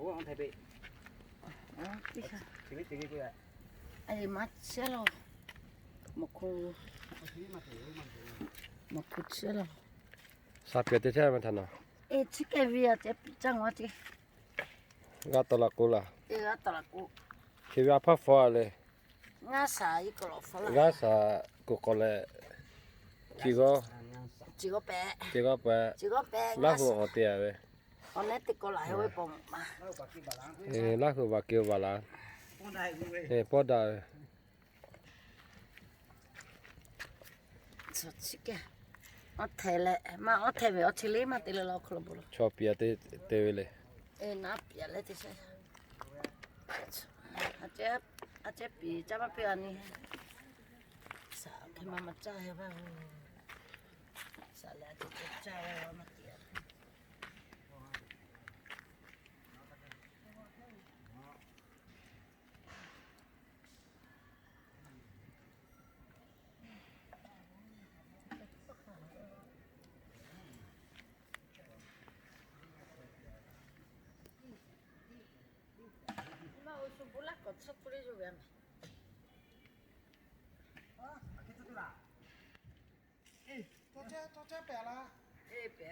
我往台北，这个，这个过来。哎，马吃了，没哭，没哭吃了。 사표 대체하면 되나? 에, 치게 위에 제 장어지. 가떨라 꿀라. 이거 따라고. 기위 아파 포알레. 나사 이거로 풀어. 가사 고콜레. 지고 지고 빼. 지고 빼. 지고 빼. 라후 어때야 왜? 오늘 듣고 라해 왜 봄마. 에 라후 바뀌어 봐라. 에 보다. 저 치게. 어텔레. 마 어텔에 어칠리 마텔레 로클로. 초피아 때वे레. 에 나피아레 되세. 아제 비 잡아 빼아니. 사 그만 짜해 봐. 살라드 짜해 와 마티야. 엄마 옷좀 몰랐고 첫 뿌리줘 왜? 에, 这边。